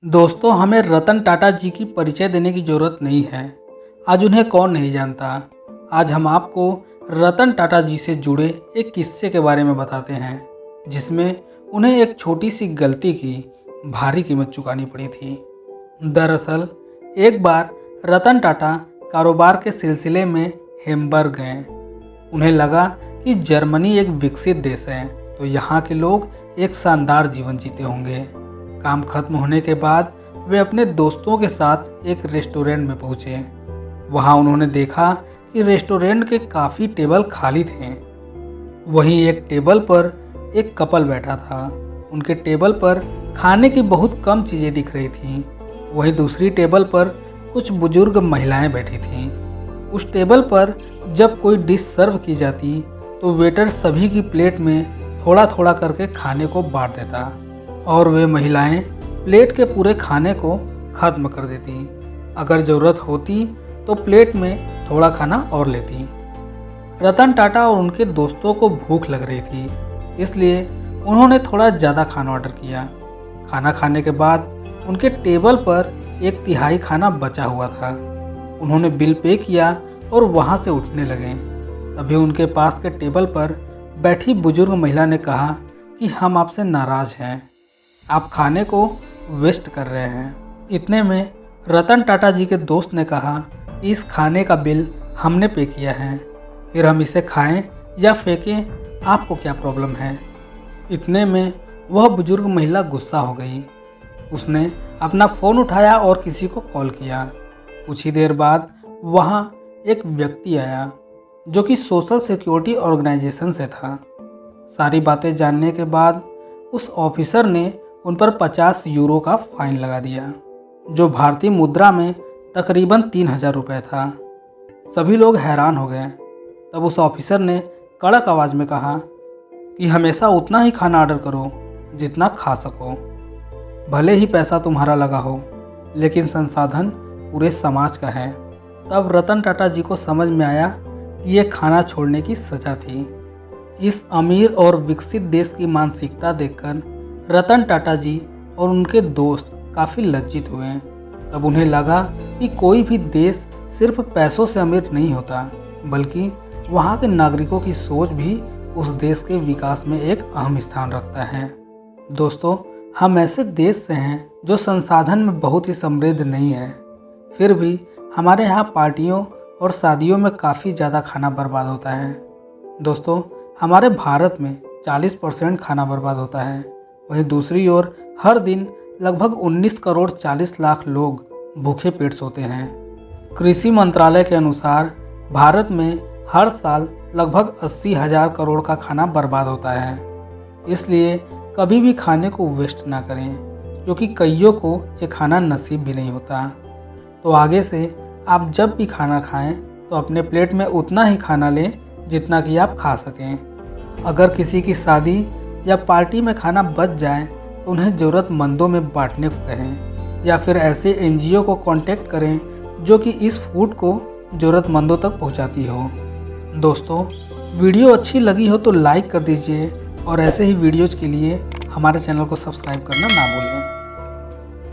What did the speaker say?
दोस्तों, हमें रतन टाटा जी की परिचय देने की ज़रूरत नहीं है। आज उन्हें कौन नहीं जानता। आज हम आपको रतन टाटा जी से जुड़े एक किस्से के बारे में बताते हैं, जिसमें उन्हें एक छोटी सी गलती की भारी कीमत चुकानी पड़ी थी। दरअसल एक बार रतन टाटा कारोबार के सिलसिले में हैम्बर्ग गए। उन्हें लगा कि जर्मनी एक विकसित देश है, तो यहाँ के लोग एक शानदार जीवन जीते होंगे। काम खत्म होने के बाद वे अपने दोस्तों के साथ एक रेस्टोरेंट में पहुंचे। वहां उन्होंने देखा कि रेस्टोरेंट के काफ़ी टेबल खाली थे। वहीं एक टेबल पर एक कपल बैठा था। उनके टेबल पर खाने की बहुत कम चीज़ें दिख रही थीं। वहीं दूसरी टेबल पर कुछ बुजुर्ग महिलाएं बैठी थीं। उस टेबल पर जब कोई डिश सर्व की जाती तो वेटर सभी की प्लेट में थोड़ा थोड़ा करके खाने को बांट देता और वे महिलाएं प्लेट के पूरे खाने को ख़त्म कर देती। अगर ज़रूरत होती तो प्लेट में थोड़ा खाना और लेती। रतन टाटा और उनके दोस्तों को भूख लग रही थी, इसलिए उन्होंने थोड़ा ज़्यादा खाना ऑर्डर किया। खाना खाने के बाद उनके टेबल पर एक तिहाई खाना बचा हुआ था। उन्होंने बिल पे किया और वहाँ से उठने लगे। तभी उनके पास के टेबल पर बैठी बुजुर्ग महिला ने कहा कि हम आपसे नाराज़ हैं, आप खाने को वेस्ट कर रहे हैं। इतने में रतन टाटा जी के दोस्त ने कहा कि इस खाने का बिल हमने पे किया है, फिर हम इसे खाएं या फेंकें, आपको क्या प्रॉब्लम है। इतने में वह बुजुर्ग महिला गुस्सा हो गई। उसने अपना फ़ोन उठाया और किसी को कॉल किया। कुछ ही देर बाद वहाँ एक व्यक्ति आया जो कि सोशल सिक्योरिटी ऑर्गेनाइजेशन से था। सारी बातें जानने के बाद उस ऑफिसर ने उन पर 50 यूरो का फाइन लगा दिया, जो भारतीय मुद्रा में तकरीबन 3000 रुपये था। सभी लोग हैरान हो गए। तब उस ऑफिसर ने कड़क आवाज़ में कहा कि हमेशा उतना ही खाना ऑर्डर करो जितना खा सको। भले ही पैसा तुम्हारा लगा हो, लेकिन संसाधन पूरे समाज का है। तब रतन टाटा जी को समझ में आया कि ये खाना छोड़ने की सज़ा थी। इस अमीर और विकसित देश की मानसिकता देखकर रतन टाटा जी और उनके दोस्त काफ़ी लज्जित हुए। तब उन्हें लगा कि कोई भी देश सिर्फ पैसों से अमीर नहीं होता, बल्कि वहाँ के नागरिकों की सोच भी उस देश के विकास में एक अहम स्थान रखता है। दोस्तों, हम ऐसे देश से हैं जो संसाधन में बहुत ही समृद्ध नहीं है, फिर भी हमारे यहाँ पार्टियों और शादियों में काफ़ी ज़्यादा खाना बर्बाद होता है। दोस्तों, हमारे भारत में 40% खाना बर्बाद होता है। वहीं दूसरी ओर हर दिन लगभग 19 करोड़ 40 लाख लोग भूखे पेट सोते हैं। कृषि मंत्रालय के अनुसार भारत में हर साल लगभग 80,000 करोड़ का खाना बर्बाद होता है। इसलिए कभी भी खाने को वेस्ट ना करें, क्योंकि कईयों को ये खाना नसीब भी नहीं होता। तो आगे से आप जब भी खाना खाएं तो अपने प्लेट में उतना ही खाना लें जितना कि आप खा सकें। अगर किसी की शादी या पार्टी में खाना बच जाए तो उन्हें ज़रूरतमंदों में बांटने को कहें, या फिर ऐसे एनजीओ को कांटेक्ट करें जो कि इस फूड को ज़रूरतमंदों तक पहुंचाती हो। दोस्तों, वीडियो अच्छी लगी हो तो लाइक कर दीजिए और ऐसे ही वीडियोज़ के लिए हमारे चैनल को सब्सक्राइब करना ना भूलें।